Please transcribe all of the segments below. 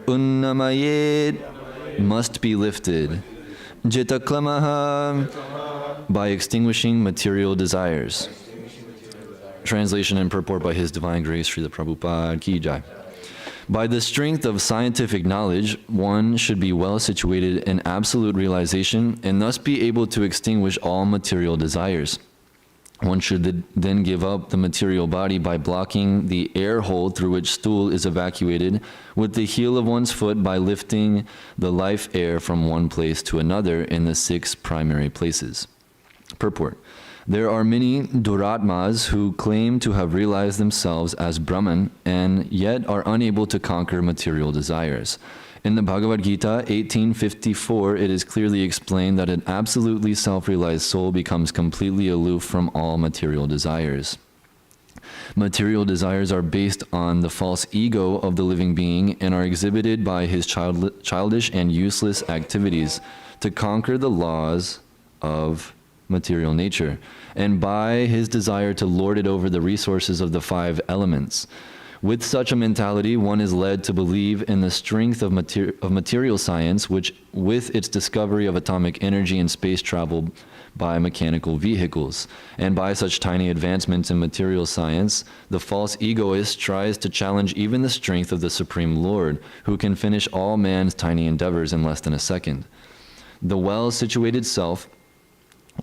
Unnamayet, must be lifted. Jitaklamaha, by extinguishing material desires. Translation and purport by His Divine Grace, Srila Prabhupada Ki Jai. By the strength of scientific knowledge, one should be well situated in absolute realization and thus be able to extinguish all material desires. One should then give up the material body by blocking the air hole through which stool is evacuated with the heel of one's foot by lifting the life air from one place to another in the 6 primary places. Purport. There are many Duratmas who claim to have realized themselves as Brahman and yet are unable to conquer material desires. In the Bhagavad Gita 1854, it is clearly explained that an absolutely self-realized soul becomes completely aloof from all material desires. Material desires are based on the false ego of the living being and are exhibited by his childish and useless activities to conquer the laws of material nature, and by his desire to lord it over the resources of the 5 elements. With such a mentality, one is led to believe in the strength of material science, which, with its discovery of atomic energy and space travel by mechanical vehicles. And by such tiny advancements in material science, the false egoist tries to challenge even the strength of the Supreme Lord, who can finish all man's tiny endeavors in less than a second. The well-situated self,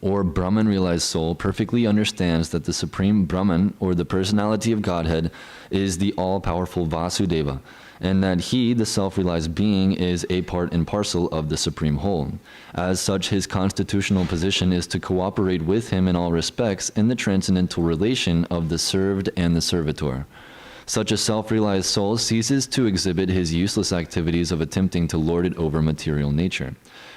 or Brahman realized soul, perfectly understands that the Supreme Brahman, or the personality of Godhead, is the all-powerful Vasudeva, and that he, the self-realized being, is a part and parcel of the Supreme Whole. As such, his constitutional position is to cooperate with him in all respects in the transcendental relation of the served and the servitor. Such a self-realized soul ceases to exhibit his useless activities of attempting to lord it over material nature.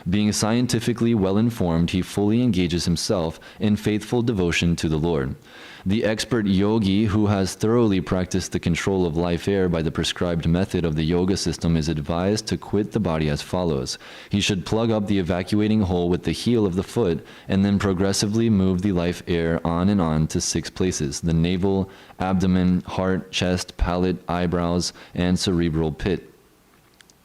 Being scientifically well-informed, he fully engages himself in faithful devotion to the Lord. The expert yogi who has thoroughly practiced the control of life air by the prescribed method of the yoga system is advised to quit the body as follows. He should plug up the evacuating hole with the heel of the foot and then progressively move the life air on and on to 6 places: the navel, abdomen, heart, chest, palate, eyebrows, and cerebral pit.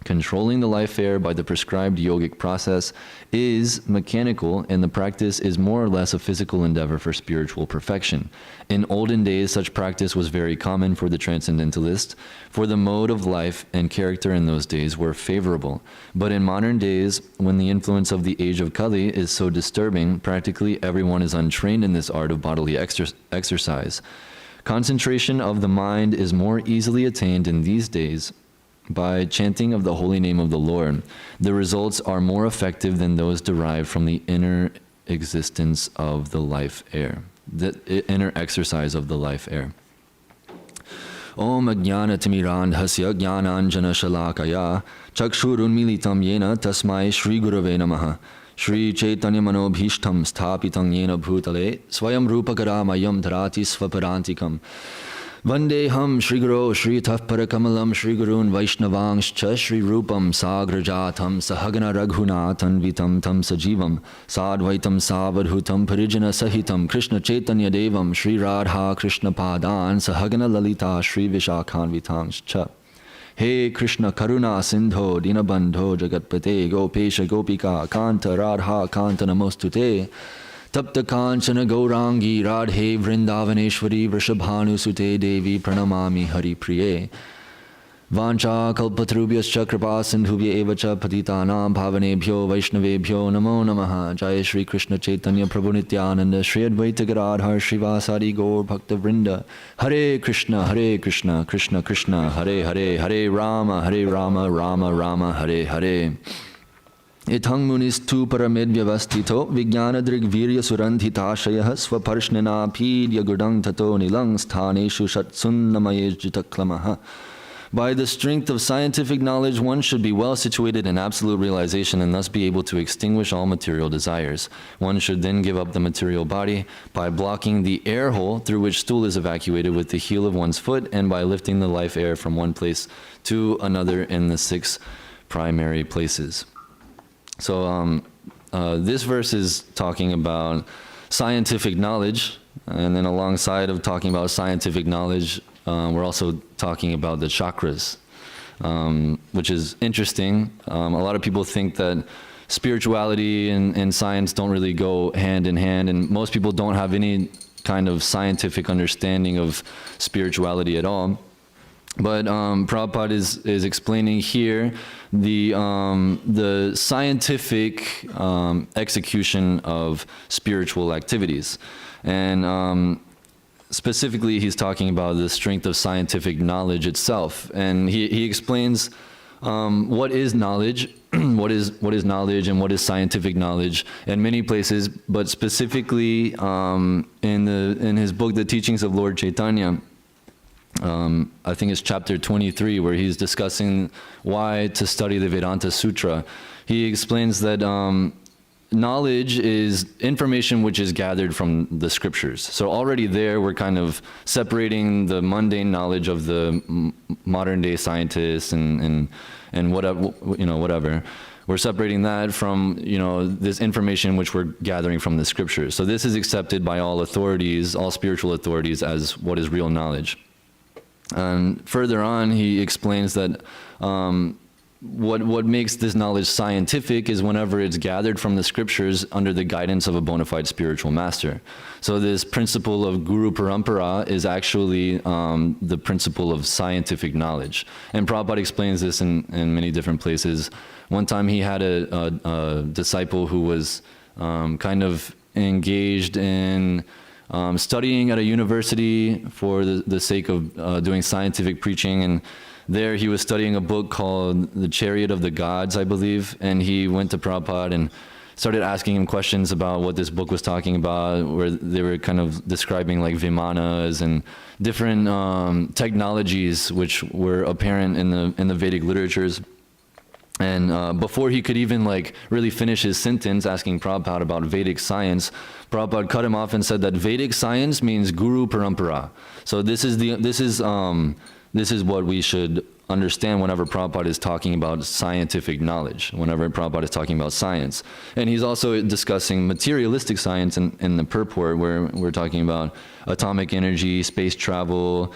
Controlling the life air by the prescribed yogic process is mechanical, and the practice is more or less a physical endeavor for spiritual perfection. In olden days, such practice was very common for the transcendentalist, for the mode of life and character in those days were favorable. But in modern days, when the influence of the age of Kali is so disturbing, practically everyone is untrained in this art of bodily exercise. Concentration of the mind is more easily attained in these days by chanting of the holy name of the Lord. The results are more effective than those derived from the inner existence of the life air, the inner exercise of the life air. Om Ajnana Timirandhasya Jnananjana Shalakaya Chakshurunmilitam Yena Tasmai Shri Gurave Namaha Shri Chaitanya Manobhishtam Sthapitam Yena Bhutale Swayam Rupakaramayam Dharati Svaparantikam Vandeham Shri Guru Shri Tafparakamalam Shri Gurun Vaishnavangscha Shri Rupam Sagrajatam Sahagana Raghunathan Vitam Tam Sajivam Sadvaitam Savadhutam Parijana Sahitam Krishna Chaitanya Devam Shri Radha Krishna Padan Sahagana Lalita Shri Vishakhan Vitangscha. He Krishna Karuna Sindho Dinabandho Jagatpate Gopesha Gopika Kanta Radha Kanta Namostute Tapta Kanchana Gaurangi Radhe Vrindavaneshwari Vrishabhanu Sute Devi Pranamami Hari Priye Vancha Kalpatrubhyascha Kripa Sindhubhya Evacha Patitanam Bhavanebhyo Vaishnavebhyo Namo Namaha Jaya Shri Krishna Chaitanya Prabhu Nityananda Shri Advaita Gadadhar Srivasadi Gaur Bhakta Vrinda Hare Krishna Krishna Krishna Hare Hare Hare Rama Rama Rama Hare Hare. Ithang munis tu paramid vyavastito vijnana drigvirya surandhitashayah swaparshnena pidya gudang tato nilang sthaneshu shatsunnamayejitakklamaha. By the strength of scientific knowledge, one should be well situated in absolute realization and thus be able to extinguish all material desires. One should then give up the material body by blocking the air hole through which stool is evacuated with the heel of one's foot and by lifting the life air from one place to another in the 6 primary places. So this verse is talking about scientific knowledge, and then alongside of talking about scientific knowledge, we're also talking about the chakras. which is interesting. A lot of people think that spirituality and science don't really go hand in hand, and most people don't have any kind of scientific understanding of spirituality at all. But Prabhupada is explaining here the scientific execution of spiritual activities. And specifically, he's talking about the strength of scientific knowledge itself. And he explains what is knowledge, what is knowledge, and what is scientific knowledge in many places, but specifically in his book, The Teachings of Lord Chaitanya. I think it's chapter 23, where he's discussing why to study the Vedanta Sutra. He explains that knowledge is information which is gathered from the scriptures. So already there, we're kind of separating the mundane knowledge of the modern day scientists and whatever, whatever. We're separating that from, this information which we're gathering from the scriptures. So this is accepted by all authorities, all spiritual authorities, as what is real knowledge. And further on, he explains that what makes this knowledge scientific is whenever it's gathered from the scriptures under the guidance of a bona fide spiritual master. So this principle of Guru Parampara is actually the principle of scientific knowledge. And Prabhupada explains this in many different places. One time he had a disciple who was kind of engaged in studying at a university for the sake of doing scientific preaching, and there he was studying a book called The Chariot of the Gods, I believe, and he went to Prabhupada and started asking him questions about what this book was talking about, where they were kind of describing like vimanas and different technologies which were apparent in the Vedic literatures. And before he could even really finish his sentence asking Prabhupada about Vedic science, Prabhupada cut him off and said that Vedic science means Guru Parampara. So this is what we should understand whenever Prabhupada is talking about scientific knowledge, whenever Prabhupada is talking about science. And he's also discussing materialistic science in the purport, where we're talking about atomic energy, space travel,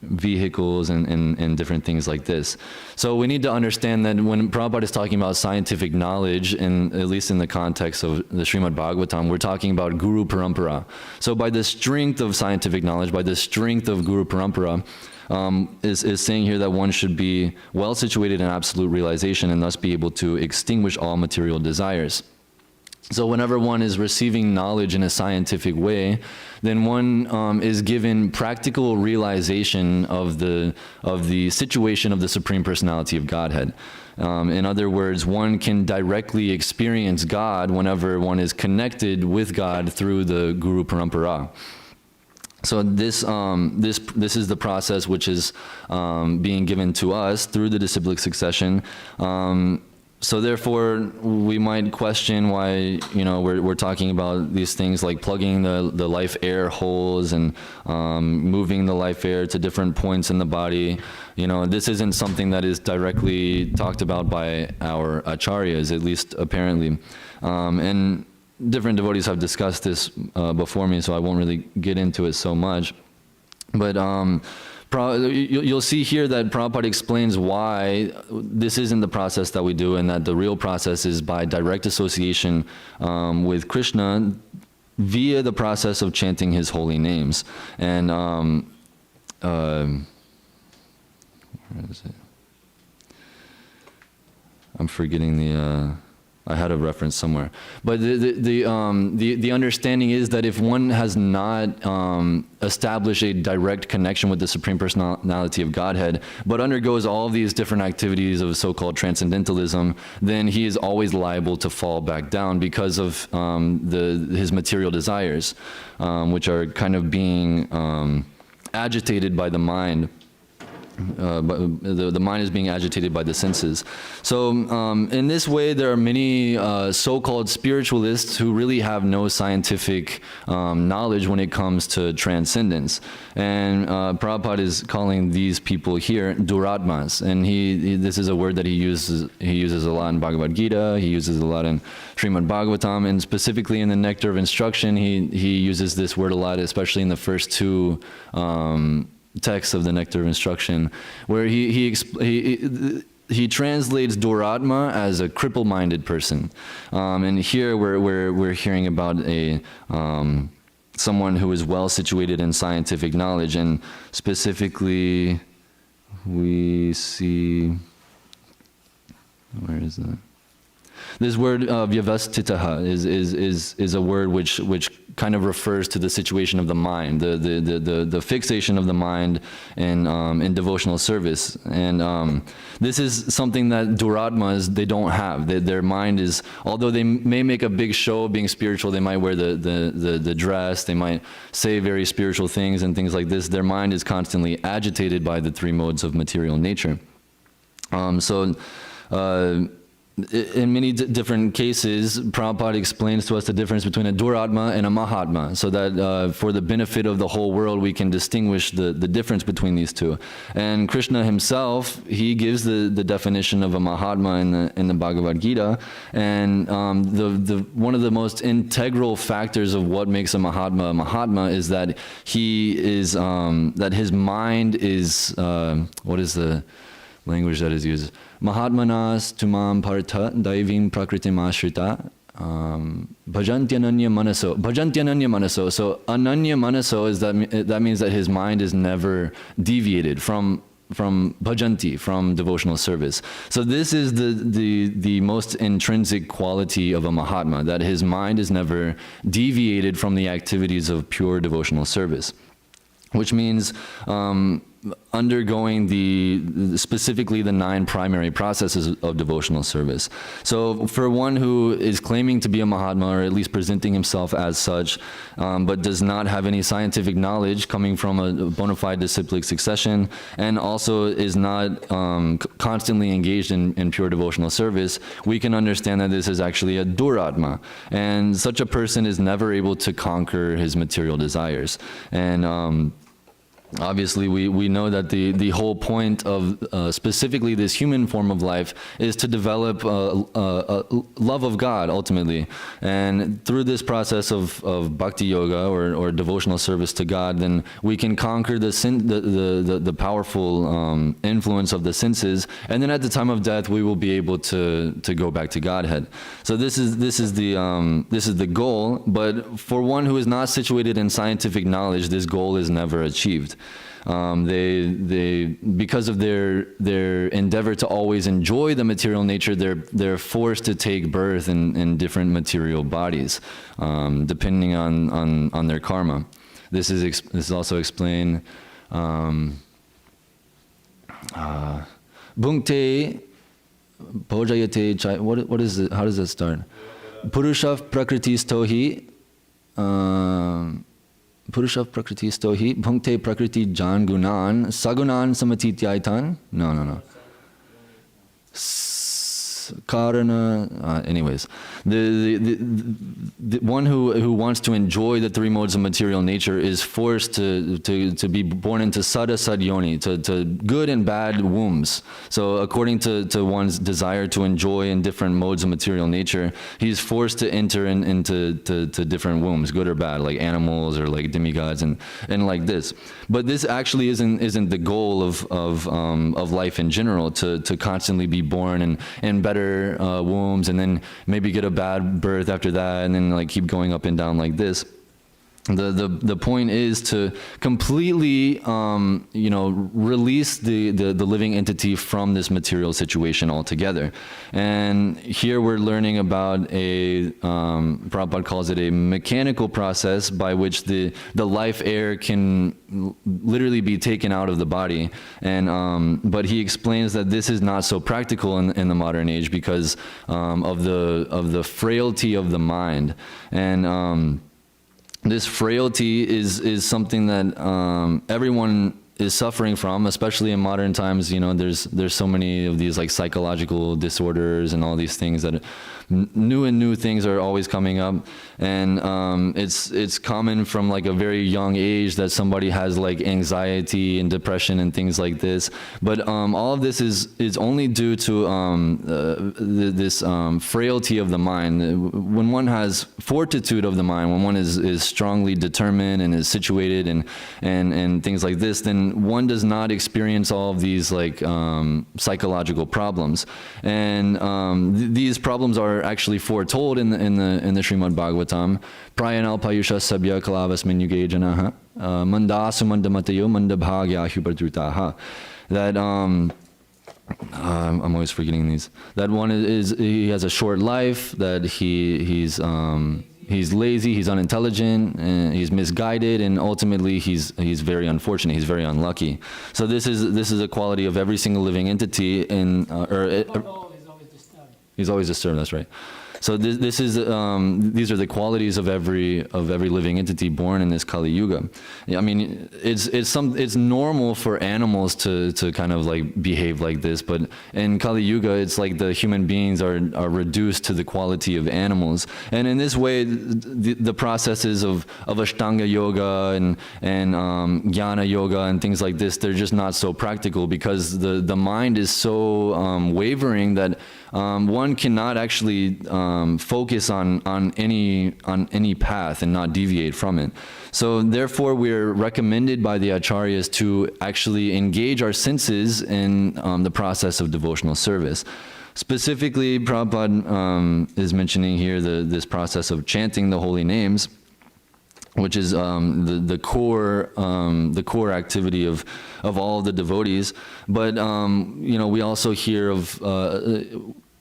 vehicles, and different things like this. So we need to understand that when Prabhupada is talking about scientific knowledge, at least in the context of the Srimad Bhagavatam, we're talking about Guru Parampara. So by the strength of scientific knowledge, by the strength of Guru Parampara, is saying here that one should be well situated in absolute realization and thus be able to extinguish all material desires. So whenever one is receiving knowledge in a scientific way, then one is given practical realization of the situation of the Supreme Personality of Godhead. In other words, one can directly experience God whenever one is connected with God through the Guru Parampara. So this is the process which is being given to us through the disciplic succession. So therefore, we might question why we're talking about these things like plugging the life air holes and moving the life air to different points in the body. This isn't something that is directly talked about by our acharyas, at least apparently, and different devotees have discussed this before me, so I won't really get into it so much. But you'll see here that Prabhupada explains why this isn't the process that we do, and that the real process is by direct association with Krishna via the process of chanting his holy names. And where is it? I'm forgetting the... I had a reference somewhere, but the understanding is that if one has not established a direct connection with the Supreme Personality of Godhead, but undergoes all these different activities of so-called transcendentalism, then he is always liable to fall back down because of his material desires, which are kind of being agitated by the mind. But the mind is being agitated by the senses. So in this way, there are many so-called spiritualists who really have no scientific knowledge when it comes to transcendence. And Prabhupada is calling these people here duratmas. And this is a word that he uses a lot in Bhagavad Gita, he uses a lot in Srimad Bhagavatam, and specifically in the Nectar of Instruction, he uses this word a lot, especially in the first two text of the Nectar of Instruction, where he translates Duratma as a cripple-minded person, and here we're hearing about a someone who is well situated in scientific knowledge, and specifically we see, where is that? This word vyavastitaha is a word which kind of refers to the situation of the mind, the fixation of the mind in devotional service. And this is something that Duratmas, they don't have. Their mind is, although they may make a big show of being spiritual, they might wear the dress, they might say very spiritual things and things like this, their mind is constantly agitated by the three modes of material nature. In many different cases, Prabhupada explains to us the difference between a Duratma and a Mahatma, so that for the benefit of the whole world, we can distinguish the difference between these two. And Krishna himself, he gives the definition of a Mahatma in the Bhagavad Gita, and one of the most integral factors of what makes a Mahatma is that he is, that his mind is, what is the language that is used? Mahatmanas tumam partha daivim prakritim ashrita bhajantyananya manaso. Bhajantyananya manaso. So ananya manaso is that means that his mind is never deviated from bhajanti, from devotional service. So this is the most intrinsic quality of a Mahatma, that his mind is never deviated from the activities of pure devotional service, which means undergoing specifically the 9 primary processes of devotional service. So for one who is claiming to be a Mahatma, or at least presenting himself as such, but does not have any scientific knowledge coming from a bona fide disciplic succession, and also is not constantly engaged in pure devotional service, we can understand that this is actually a Duratma. And such a person is never able to conquer his material desires. And obviously, we know that the whole point of specifically this human form of life is to develop a love of God, ultimately. And through this process of bhakti yoga, or devotional service to God, then we can conquer the powerful influence of the senses, and then at the time of death, we will be able to go back to Godhead. So this is the goal. But for one who is not situated in scientific knowledge, this goal is never achieved. Because of their endeavor to always enjoy the material nature, they're forced to take birth in different material bodies, depending on their karma. This is also explained. Bhunkte bhojayate chai. What is it? How does it start? Purusha prakriti stohi. Purusha prakriti stohi bhunkte prakriti jan gunan sagunan samatityaitan. No. Karana. Anyways, the one who wants to enjoy the 3 modes of material nature is forced to be born into sada sadyoni, to good and bad wombs. So according to one's desire to enjoy in different modes of material nature, he's forced to enter into different wombs, good or bad, like animals or like demigods and like this. But this actually isn't the goal of life in general, to constantly be born in better wombs, and then maybe get a bad birth after that, and then like keep going up and down like this. The point is to completely release the living entity from this material situation altogether. And here we're learning about Prabhupada calls it a mechanical process by which the life air can literally be taken out of the body. And but he explains that this is not so practical in the modern age because of the frailty of the mind. And this frailty is something that everyone is suffering from, especially in modern times. There's so many of these like psychological disorders and all these things that new things are always coming up, and it's common from like a very young age that somebody has like anxiety and depression and things like this. But all of this is only due to this frailty of the mind. When one has fortitude of the mind, when one is strongly determined and is situated and things like this, then one does not experience all of these like psychological problems, and these problems are actually foretold in the Srimad Bhagavatam. Prayanal payusha sabya kalavasmin yuge janaha mandasu mandamatayo mandabhagya hubardrutaha. That I'm always forgetting these. That one is he has a short life. That he's lazy, he's unintelligent, and he's misguided, and ultimately he's very unfortunate. He's very unlucky. So this is a quality of every single living entity. He's always disturbed. He's always disturbed. That's right. So these are the qualities of every living entity born in this Kali Yuga. I mean, it's normal for animals to kind of like behave like this, but in Kali Yuga, it's like the human beings are reduced to the quality of animals. And in this way, the processes of Ashtanga yoga and Jnana yoga and things like this, they're just not so practical, because the mind is so wavering that one cannot actually focus on any path and not deviate from it. So therefore, we're recommended by the acharyas to actually engage our senses in the process of devotional service. Specifically, Prabhupada is mentioning here this process of chanting the holy names, which is the core activity of all the devotees. But we also hear of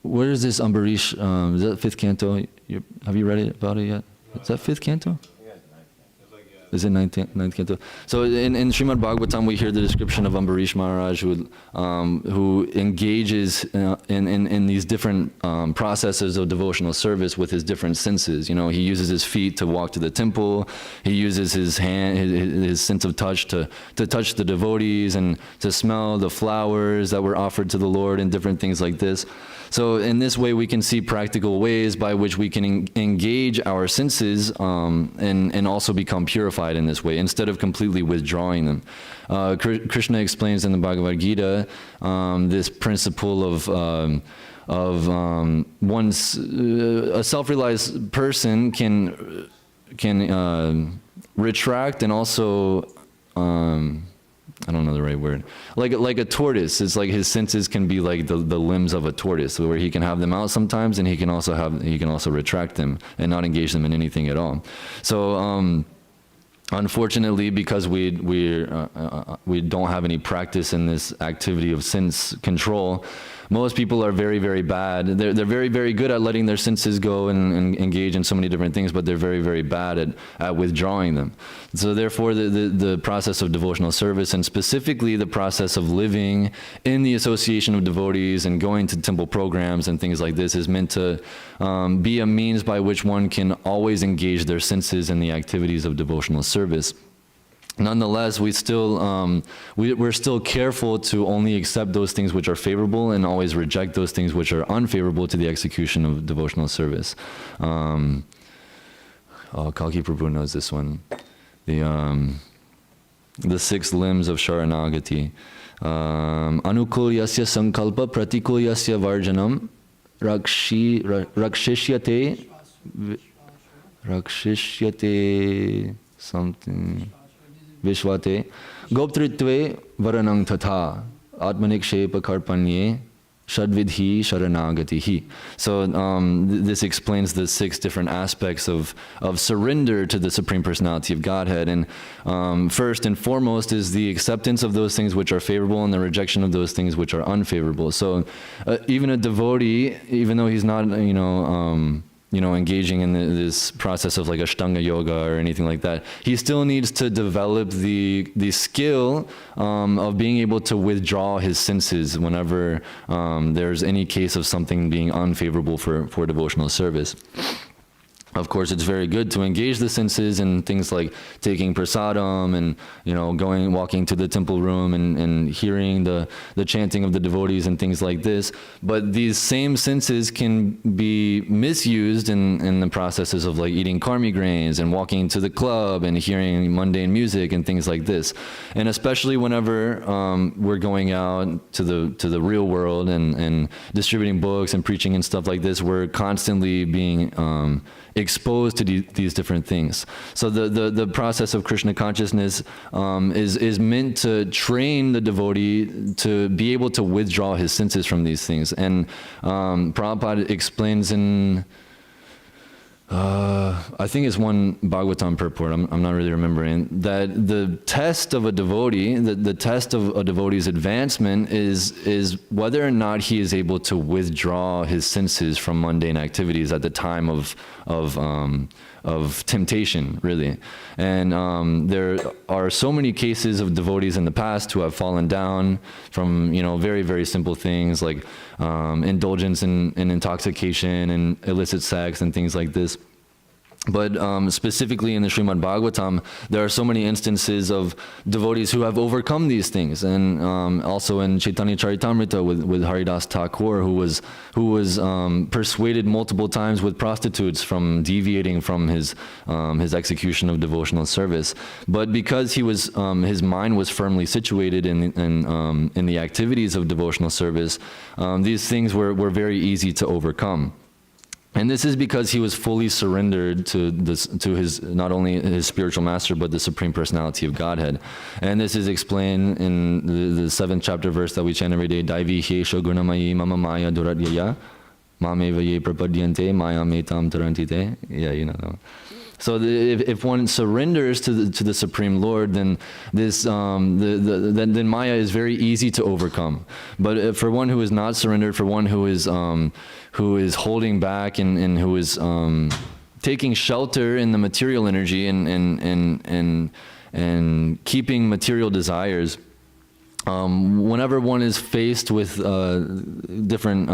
where is this Ambarish? Is that 5th canto? Have you read about it yet? Is that 5th canto? Is it 9th canto? So in Srimad Bhagavatam, we hear the description of Ambarish Maharaj, who engages in these different processes of devotional service with his different senses. He uses his feet to walk to the temple. He uses his hand, his sense of touch to touch the devotees and to smell the flowers that were offered to the Lord and different things like this. So in this way, we can see practical ways by which we can engage our senses and also become purified in this way, instead of completely withdrawing them. Krishna explains in the Bhagavad Gita this principle of one's a self-realized person can retract and also I don't know the right word. Like a tortoise. It's like his senses can be like the limbs of a tortoise, where he can have them out sometimes, and he can also retract them and not engage them in anything at all. So unfortunately, because we don't have any practice in this activity of sense control, most people are very, very bad. They're very, very good at letting their senses go and engage in so many different things, but they're very, very bad at withdrawing them. So therefore, the process of devotional service, and specifically the process of living in the association of devotees and going to temple programs and things like this, is meant to be a means by which one can always engage their senses in the activities of devotional service. Nonetheless, we're still careful to only accept those things which are favorable and always reject those things which are unfavorable to the execution of devotional service. Kalki Prabhu knows this one. The 6 limbs of Sharanagati. Anukul yasya sankalpa pratikul yasya varjanam rakshishyate something. Vishvate Goptritve Varanang Tata Atmanikshepa Karpanye Shadvidhi Sharanagatihi. So this explains the 6 different aspects of surrender to the Supreme Personality of Godhead. And first and foremost is the acceptance of those things which are favorable and the rejection of those things which are unfavorable. So even a devotee, even though he's not, engaging in this process of like Ashtanga yoga or anything like that, he still needs to develop the skill of being able to withdraw his senses whenever there's any case of something being unfavorable for devotional service. Of course, it's very good to engage the senses in things like taking prasadam and walking to the temple room and hearing the chanting of the devotees and things like this. But these same senses can be misused in the processes of like eating karmi grains and walking to the club and hearing mundane music and things like this. And especially whenever we're going out to the real world and distributing books and preaching and stuff like this, we're constantly being exposed to these different things. So the process of Krishna consciousness is meant to train the devotee to be able to withdraw his senses from these things. And Prabhupada explains in I think it's one Bhagavatam purport, I'm not really remembering, that the test of a devotee, the test of a devotee's advancement is whether or not he is able to withdraw his senses from mundane activities at the time of temptation, really. And there are so many cases of devotees in the past who have fallen down from, very, very simple things like indulgence in intoxication and illicit sex and things like this. But specifically in the Srimad Bhagavatam, there are so many instances of devotees who have overcome these things, and also in Chaitanya Charitamrita with Haridas Thakur, who was persuaded multiple times with prostitutes from deviating from his execution of devotional service. But because he was his mind was firmly situated in the activities of devotional service, these things were very easy to overcome. And this is because he was fully surrendered to his, not only his spiritual master, but the Supreme Personality of Godhead. And this is explained in the 7th chapter verse that we chant every day, Daivi Hesho Gunamayi Mama Maya Duradyaya Mameva Ye Prapadyante Maya Metam Tarantite. Yeah, So if one surrenders to the Supreme Lord, then this then Maya is very easy to overcome. But for one who is not surrendered, for one who is holding back and who is taking shelter in the material energy and keeping material desires, whenever one is faced with different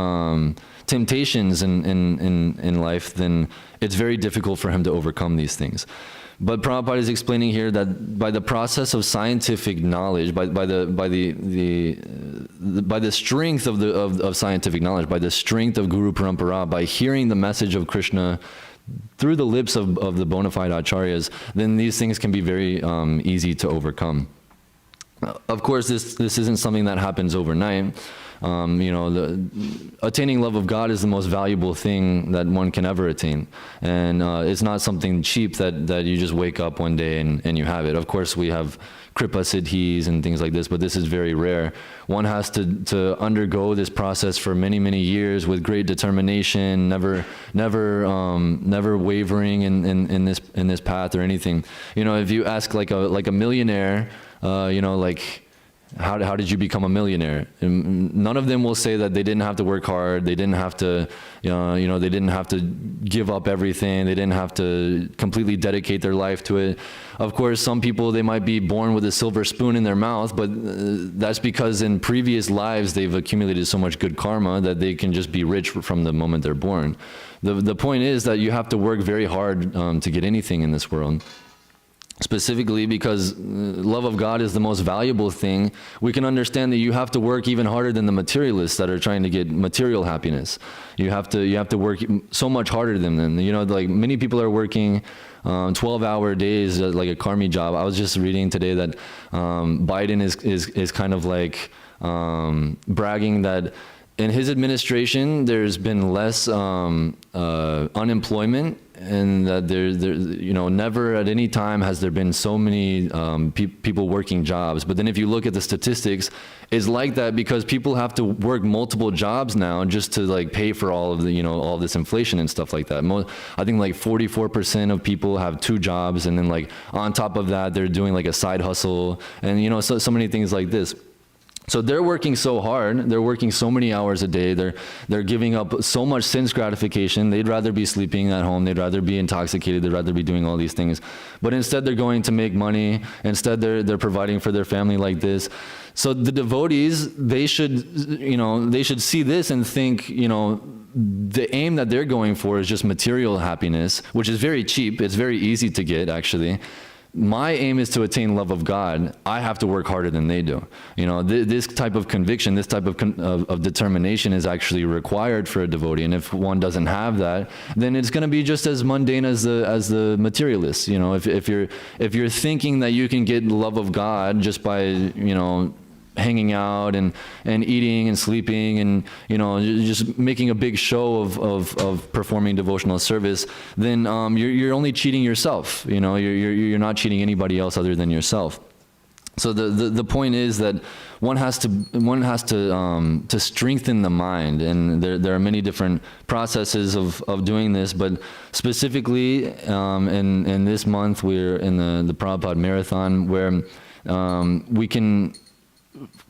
temptations in life, then it's very difficult for him to overcome these things. But Prabhupada is explaining here that by the process of scientific knowledge, by the strength of scientific knowledge, by the strength of Guru Parampara, by hearing the message of Krishna through the lips of the bona fide acharyas, then these things can be very easy to overcome. Of course, this isn't something that happens overnight. Attaining love of God is the most valuable thing that one can ever attain. And it's not something cheap that you just wake up one day and you have it. Of course, we have kripa siddhis and things like this, but this is very rare. One has to undergo this process for many, many years with great determination, never wavering in this path or anything. If you ask like a millionaire, how did you become a millionaire? And none of them will say that they didn't have to work hard. They didn't have to, they didn't have to give up everything. They didn't have to completely dedicate their life to it. Of course, some people, they might be born with a silver spoon in their mouth, but that's because in previous lives they've accumulated so much good karma that they can just be rich from the moment they're born. The point is that you have to work very hard to get anything in this world. Specifically because love of God is the most valuable thing, we can understand that you have to work even harder than the materialists that are trying to get material happiness. You have to work so much harder than them. Like many people are working 12-hour days, like a karmi job. I was just reading today that Biden is kind of like bragging that in his administration there's been less unemployment, and that never at any time has there been so many people working jobs. But then if you look at the statistics, it's like that because people have to work multiple jobs now just to like pay for all of the, all this inflation and stuff like that. I think like 44% of people have 2 jobs, and then like on top of that, they're doing like a side hustle, and so many things like this. So they're working so hard, they're working so many hours a day, they're giving up so much sense gratification. They'd rather be sleeping at home, they'd rather be intoxicated, they'd rather be doing all these things. But instead they're going to make money, instead they're providing for their family like this. So the devotees, they should see this and think, the aim that they're going for is just material happiness, which is very cheap, it's very easy to get actually. My aim is to attain love of God. I have to work harder than they do. This type of conviction, this type of determination is actually required for a devotee. And if one doesn't have that, then it's going to be just as mundane as the materialists. If you're thinking that you can get love of God just by hanging out and eating and sleeping and, just making a big show of performing devotional service, then you're only cheating yourself. You're not cheating anybody else other than yourself. So the point is that one has to strengthen the mind, and there are many different processes of doing this. But specifically, in this month, we're in the Prabhupada Marathon, where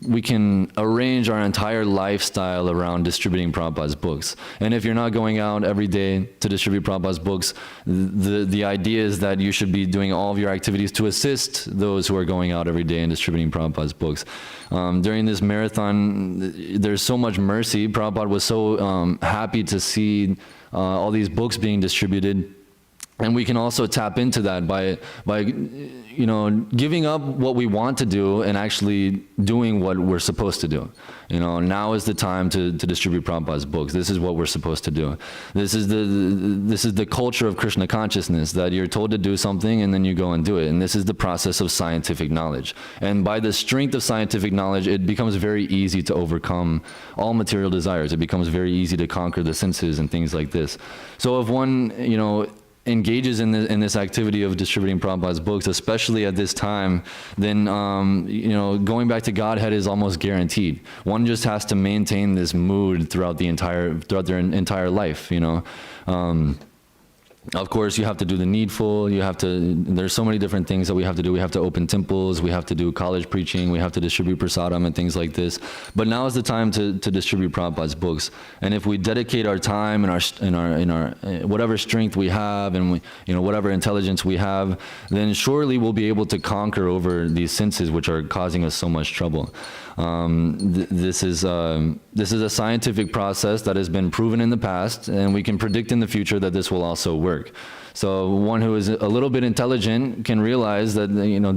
we can arrange our entire lifestyle around distributing Prabhupada's books. And if you're not going out every day to distribute Prabhupada's books, the idea is that you should be doing all of your activities to assist those who are going out every day and distributing Prabhupada's books. During this marathon, there's so much mercy. Prabhupada was so happy to see all these books being distributed. And we can also tap into that by giving up what we want to do and actually doing what we're supposed to do. Now is the time to distribute Prabhupada's books. This is what we're supposed to do. This is the culture of Krishna consciousness, that you're told to do something and then you go and do it. And this is the process of scientific knowledge. And by the strength of scientific knowledge, it becomes very easy to overcome all material desires. It becomes very easy to conquer the senses and things like this. So if one, engages in this activity of distributing Prabhupada's books, especially at this time, then going back to Godhead is almost guaranteed. One just has to maintain this mood throughout their entire life. Of course, you have to do the needful. There's so many different things that we have to do. We have to open temples. We have to do college preaching. We have to distribute prasadam and things like this. But now is the time to distribute Prabhupada's books. And if we dedicate our time and our whatever strength we have and whatever intelligence we have, then surely we'll be able to conquer over these senses which are causing us so much trouble. This is a scientific process that has been proven in the past, and we can predict in the future that this will also work. So one who is a little bit intelligent can realize that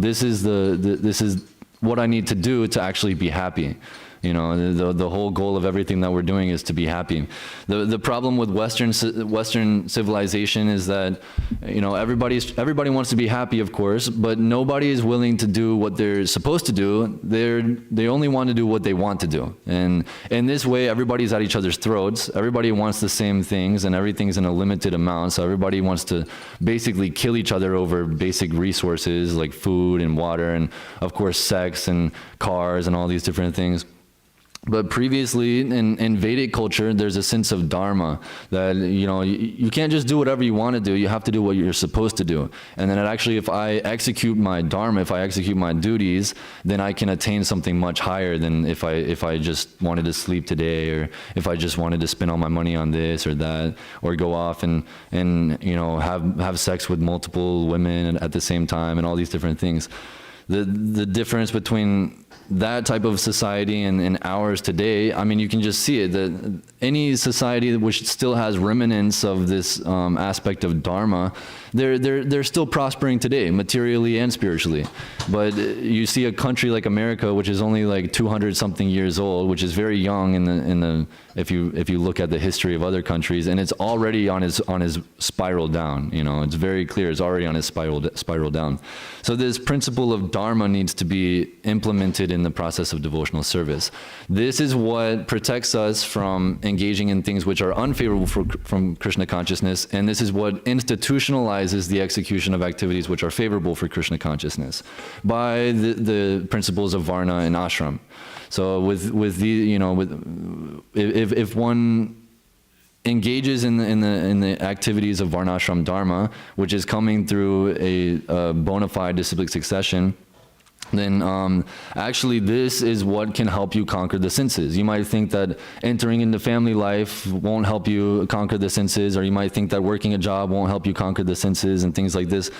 this is what I need to do to actually be happy. The whole goal of everything that we're doing is to be happy. The problem with Western civilization is that everybody wants to be happy, of course, but nobody is willing to do what they're supposed to do. They only want to do what they want to do, and in this way, everybody's at each other's throats. Everybody wants the same things, and everything's in a limited amount. So everybody wants to basically kill each other over basic resources like food and water, and of course, sex and cars and all these different things. But previously, in Vedic culture, there's a sense of dharma, that you can't just do whatever you want to do. You have to do what you're supposed to do. And then actually, if I execute my dharma, if I execute my duties, then I can attain something much higher than if I just wanted to sleep today, or if I just wanted to spend all my money on this or that, or go off and have sex with multiple women at the same time, and all these different things. The difference between that type of society and ours today, you can just see it, that any society which still has remnants of this aspect of dharma, they're still prospering today, materially and spiritually. But you see a country like America, which is only like 200 something years old, which is very young if you look at the history of other countries, and it's already on his spiral down. It's very clear, it's already on his spiral down. So this principle of dharma needs to be implemented in the process of devotional service. This is what protects us from engaging in things which are unfavorable from Krishna consciousness, and this is what institutionalizes the execution of activities which are favorable for Krishna consciousness by the principles of varna and ashram. So if one engages in the activities of varnashram dharma, which is coming through a bona fide disciplic succession, then actually this is what can help you conquer the senses. You might think that entering into family life won't help you conquer the senses, or you might think that working a job won't help you conquer the senses and things like this.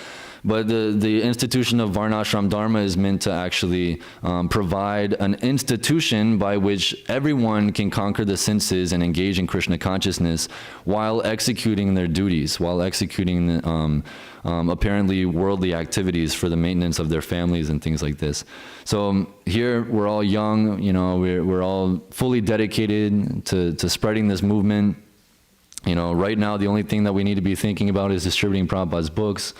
But the institution of varnashram dharma is meant to actually provide an institution by which everyone can conquer the senses and engage in Krishna consciousness while executing their duties, while executing the, apparently worldly activities for the maintenance of their families and things like this. So here we're all young, we're all fully dedicated to spreading this movement. Right now the only thing that we need to be thinking about is distributing Prabhupada's books.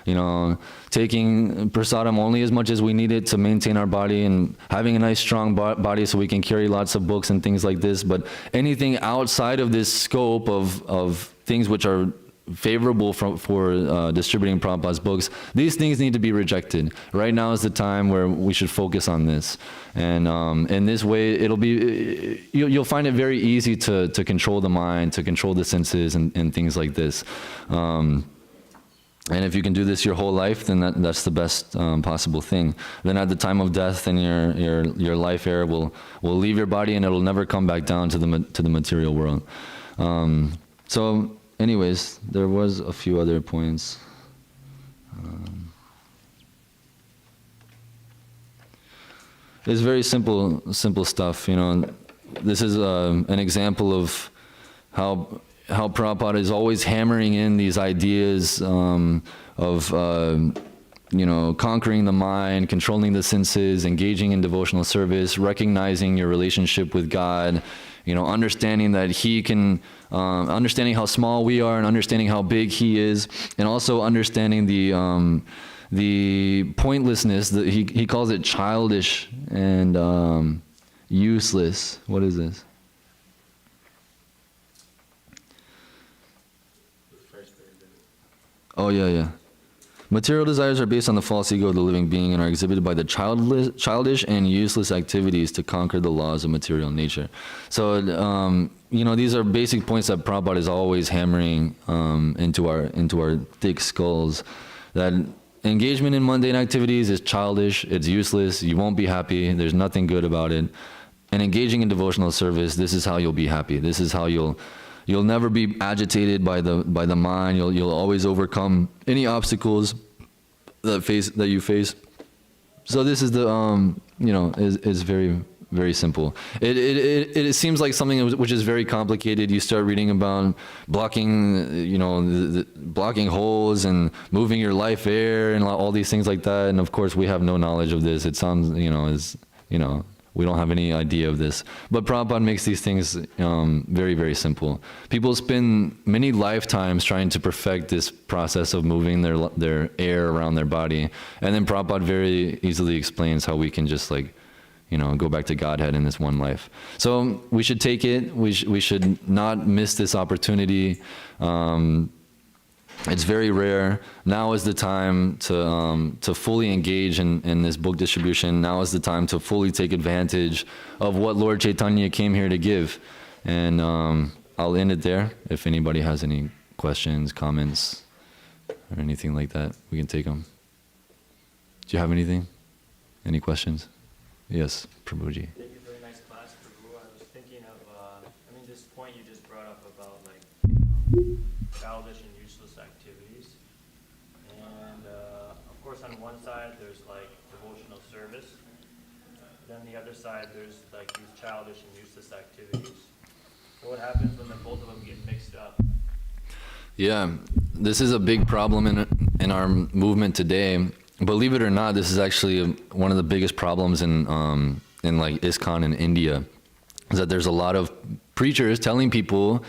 taking prasadam only as much as we need it to maintain our body, and having a nice strong body so we can carry lots of books and things like this. But anything outside of this scope of things which are favorable for distributing Prabhupada's books, these things need to be rejected. Right now is the time where we should focus on this. And in this way, you'll find it very easy to control the mind, to control the senses and things like this. And if you can do this your whole life, then that's the best possible thing. Then at the time of death, then your life air will leave your body, and it'll never come back down to the material world. So anyways, there was a few other points. It's very simple stuff, This is an example of how Prabhupada is always hammering in these ideas of conquering the mind, controlling the senses, engaging in devotional service, recognizing your relationship with God, understanding that He can, understanding how small we are and understanding how big He is, and also understanding the pointlessness, that he calls it childish and useless. What is this? Oh, yeah. Material desires are based on the false ego of the living being and are exhibited by the childish and useless activities to conquer the laws of material nature. So, these are basic points that Prabhupada is always hammering into our thick skulls. That engagement in mundane activities is childish, it's useless, you won't be happy, there's nothing good about it. And engaging in devotional service, this is how you'll be happy. This is how you'll never be agitated by the mind. You'll always overcome any obstacles that you face. So this is is very, very simple. It seems like something which is very complicated. You start reading about blocking, blocking holes and moving your life air and all these things like that. And of course, we have no knowledge of this. It sounds, we don't have any idea of this. But Prabhupada makes these things very, very simple. People spend many lifetimes trying to perfect this process of moving their air around their body. And then Prabhupada very easily explains how we can just go back to Godhead in this one life. So we should take it. We should not miss this opportunity. It's very rare. Now is the time to fully engage in this book distribution. Now is the time to fully take advantage of what Lord Chaitanya came here to give. And I'll end it there. If anybody has any questions, comments, or anything like that, we can take them. Do you have anything? Any questions? Yes, Prabhuji. Thank you. Very nice class, Prabhu. I was thinking of, this point you just brought up about childish and useless activities. And of course, on one side there's devotional service. Then the other side there's these childish and useless activities. So what happens when both of them get mixed up? Yeah, this is a big problem in our movement today. Believe it or not, this is actually one of the biggest problems in ISKCON in India, is that there's a lot of preachers telling people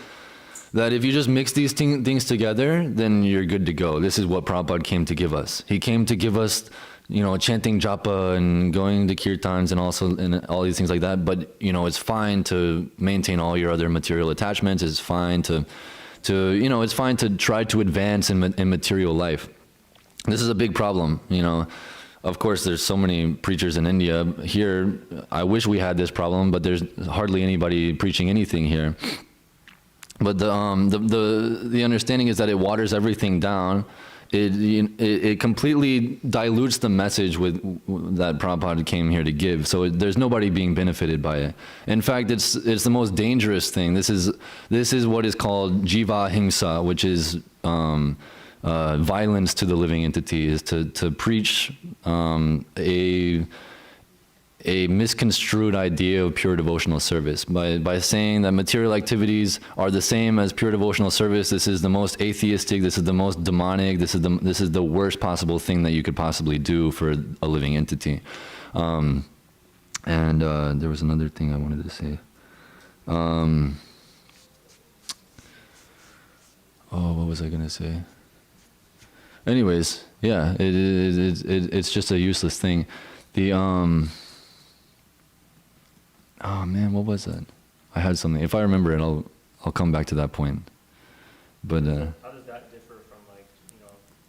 that if you just mix these things together, then you're good to go. This is what Prabhupada came to give us. He came to give us, chanting japa and going to kirtans and all these things like that. But, it's fine to maintain all your other material attachments. It's fine it's fine to try to advance in material life. This is a big problem, Of course, there's so many preachers in India. Here, I wish we had this problem, but there's hardly anybody preaching anything here. But the understanding is that it waters everything down. It completely dilutes the message that Prabhupada came here to give. So there's nobody being benefited by it. In fact, it's the most dangerous thing. This is what is called jiva himsa, which is violence to the living entity, is to preach a misconstrued idea of pure devotional service by saying that material activities are the same as pure devotional service. This is the most atheistic, this is the most demonic, this is the worst possible thing that you could possibly do for a living entity. And there was another thing I wanted to say. What was I going to say? anyways, yeah, it's just a useless thing. The oh man, what was that? I had something. If I remember it, I'll come back to that point. But How does that differ from like,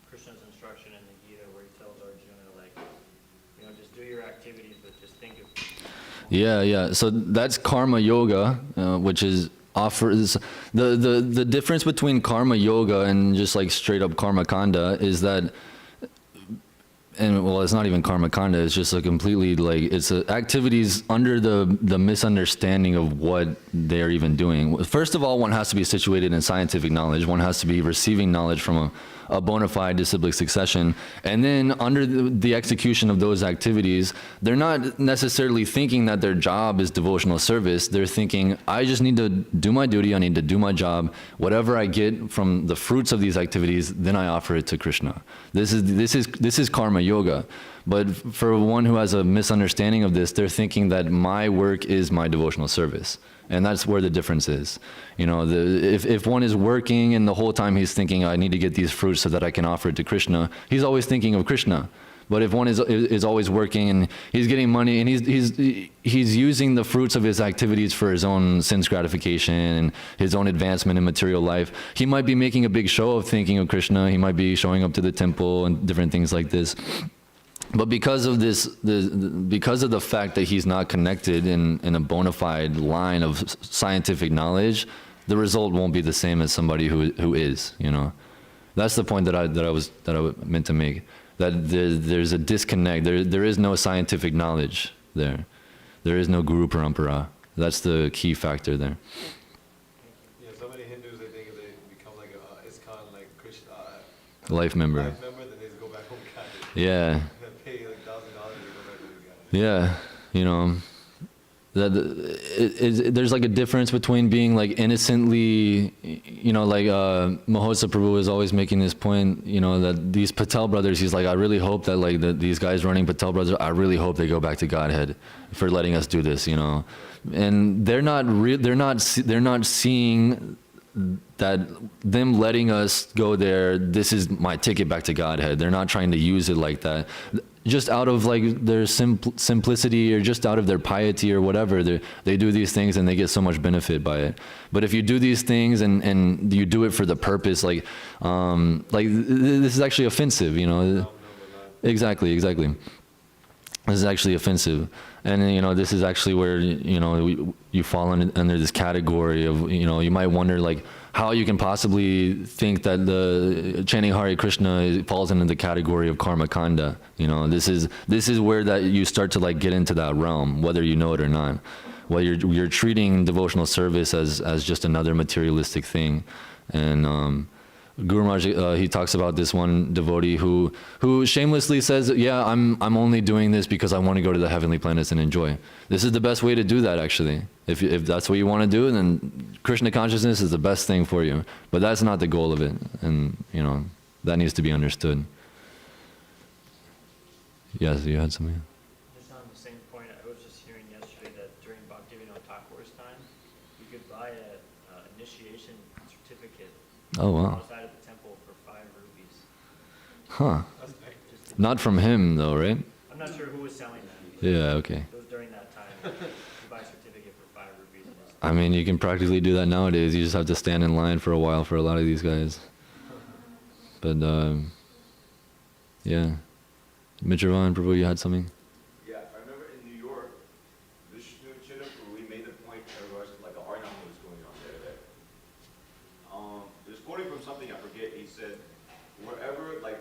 Krishna's instruction in the Gita where he tells Arjuna like, just do your activities, but just think of. yeah. So that's karma yoga, which is offers the difference between karma yoga and just like straight up karma kanda is that. And well, it's not even karma kanda. It's just a completely like it's activities under the misunderstanding of what they're even doing. First of all, one has to be situated in scientific knowledge. One has to be receiving knowledge from a bona fide disciplic succession. And then under the execution of those activities, they're not necessarily thinking that their job is devotional service. They're thinking, I just need to do my duty. I need to do my job. Whatever I get from the fruits of these activities, then I offer it to Krishna. This is karma yoga. But for one who has a misunderstanding of this, they're thinking that my work is my devotional service. And that's where the difference is. If one is working and the whole time he's thinking, I need to get these fruits so that I can offer it to Krishna, he's always thinking of Krishna. But if one is always working and he's getting money and he's using the fruits of his activities for his own sense gratification and his own advancement in material life, he might be making a big show of thinking of Krishna. He might be showing up to the temple and different things like this. But because of this, because of the fact that he's not connected in a bona fide line of scientific knowledge, the result won't be the same as somebody who is. That's the point that I meant to make. That there's a disconnect. There is no scientific knowledge there. There is no guru parampara. That's the key factor there. Yeah, so many Hindus, I think, they become like a ISKCON, like Krishna Life member. then they just go back home. Yeah. Pay like $1,000 to go back home. Yeah, there's like a difference between being like innocently, like Matsya Prabhu is always making this point, that these Patel brothers, he's like, I really hope that like these guys running Patel brothers, I really hope they go back to Godhead for letting us do this, and they're not seeing that them letting us go there, this is my ticket back to Godhead. They're not trying to use it like that. Just out of like their simplicity or just out of their piety or whatever, they do these things and they get so much benefit by it. But if you do these things and you do it for the purpose, like this is actually offensive, Exactly. This is actually offensive. And, this is actually where, you fall under this category of, you might wonder, like, how you can possibly think that the chanting Hare Krishna falls into the category of karma kanda. This is where that you start to, like, get into that realm, whether you know it or not. Well, you're treating devotional service as just another materialistic thing. And, Guru Maharaj, he talks about this one devotee who shamelessly says, yeah, I'm only doing this because I want to go to the heavenly planets and enjoy. This is the best way to do that, actually. If that's what you want to do, then Krishna consciousness is the best thing for you. But that's not the goal of it. And, that needs to be understood. Yes, you had something? Just on the same point, I was just hearing yesterday that during Bhaktivinoda Thakur's time, you could buy an initiation certificate. Oh, wow. Outside of the temple for 5 rupees. Huh. Not from him, though, right? I'm not sure who was selling that. Yeah, okay. It was during that time. You buy a certificate for 5 rupees. I mean, you can practically do that nowadays. You just have to stand in line for a while for a lot of these guys. But, yeah. Mitravan, Prabhu, you had something? Yeah, I remember in New York, Vishnu Chinnapur, we made the point in regards to like a Harnam was going on there. There's quoting from something, I forget, he said, wherever, like,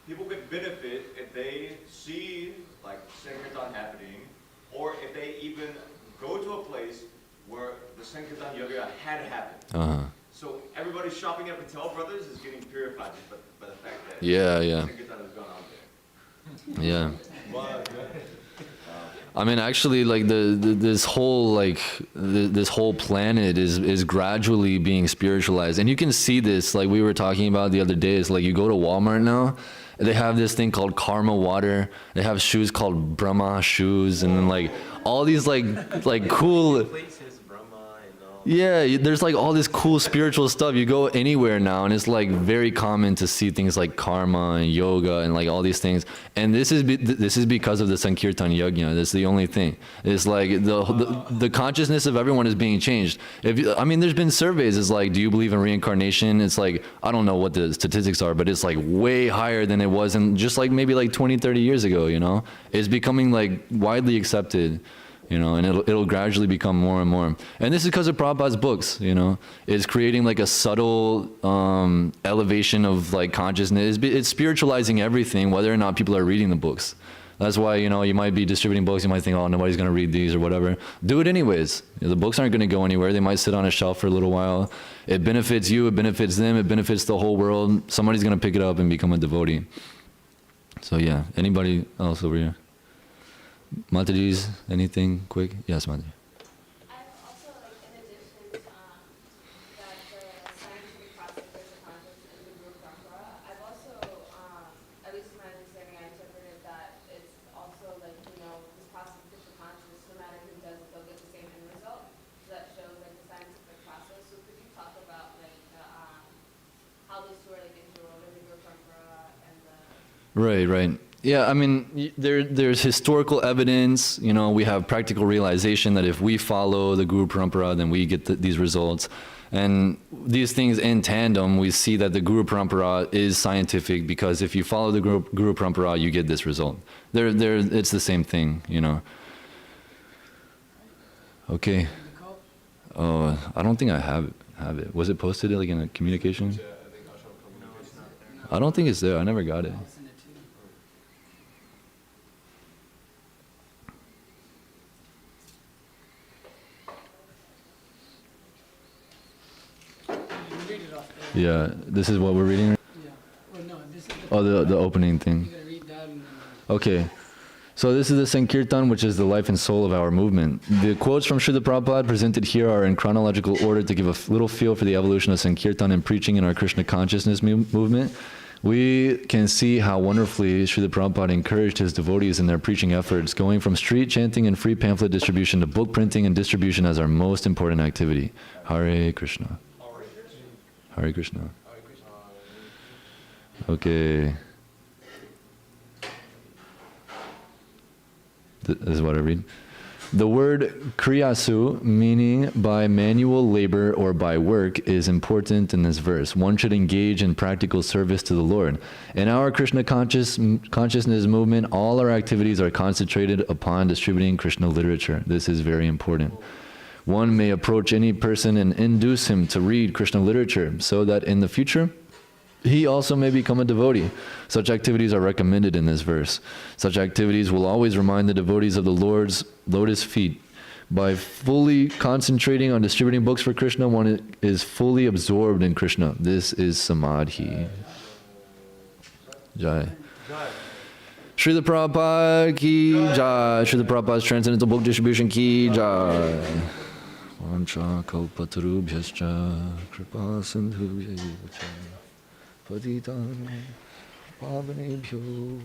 people could benefit if they see, like, Sankirtan happening, or if they even go to a place where the Sankirtan Yoga had happened. Uh-huh. So everybody shopping at Patel Brothers is getting purified just by the fact that Yeah. Sankirtan has gone on there. Yeah. I mean, actually, like this whole this whole planet is gradually being spiritualized, and you can see this. Like we were talking about the other day, is like you go to Walmart now, they have this thing called Karma water. They have shoes called Brahma shoes, and then like all these like cool. Places, Brahma and all. Yeah, there's like all this cool spiritual stuff. You go anywhere now, and it's like very common to see things like karma and yoga and like all these things. And this is because of the Sankirtan Yajna. That's the only thing. It's like the consciousness of everyone is being changed. I mean, there's been surveys. It's like, do you believe in reincarnation? It's like, I don't know what the statistics are, but it's like way higher than it was in just like maybe like 20, 30 years ago. You know, it's becoming like widely accepted. You know, and it'll gradually become more and more. And this is because of Prabhupada's books, you know. It's creating like a subtle elevation of like consciousness. It's spiritualizing everything, whether or not people are reading the books. That's why, you know, you might be distributing books, you might think, oh, nobody's going to read these or whatever. Do it anyways. You know, the books aren't going to go anywhere. They might sit on a shelf for a little while. It benefits you, it benefits them, it benefits the whole world. Somebody's going to pick it up and become a devotee. So yeah, anybody else over here? Mataji's, anything quick? Yes, Mataji. I've also, like, in addition to that the scientific process of consciousness and the Guru Parampara, I've also, at least in my understanding, I interpreted that it's also like, you know, this process of Krishna consciousness, no matter who does it, they'll get the same end result. So that shows like the scientific process. So could you talk about like how those two are like interwoven, the Guru Parampara and the... Right. Yeah, I mean, there's historical evidence, you know, we have practical realization that if we follow the Guru Parampara, then we get these results. And these things in tandem, we see that the Guru Parampara is scientific because if you follow the Guru Parampara, you get this result. It's the same thing, you know. Okay. I don't think I have it. Was it posted like in a communication? I don't think it's there. I never got it. Yeah, this is what we're reading? Yeah. Well, no, this is the opening thing. You gotta read that and then... Okay. So this is the Sankirtan, which is the life and soul of our movement. The quotes from Srila Prabhupada presented here are in chronological order to give a little feel for the evolution of Sankirtan and preaching in our Krishna consciousness movement. We can see how wonderfully Srila Prabhupada encouraged his devotees in their preaching efforts, going from street chanting and free pamphlet distribution to book printing and distribution as our most important activity. Hare Krishna. Hare Krishna. Okay. This is what I read. The word kriyasu, meaning by manual labor or by work, is important in this verse. One should engage in practical service to the Lord. In our Krishna consciousness movement, all our activities are concentrated upon distributing Krishna literature. This is very important. One may approach any person and induce him to read Krishna literature so that in the future, he also may become a devotee. Such activities are recommended in this verse. Such activities will always remind the devotees of the Lord's lotus feet. By fully concentrating on distributing books for Krishna, one is fully absorbed in Krishna. This is samadhi. Jai. Srila Prabhupada ki jai. Srila Prabhupada's transcendental book distribution ki jai. Vancha kalpatarubhyascha kripa sindhubhya Patitan pavanebhyo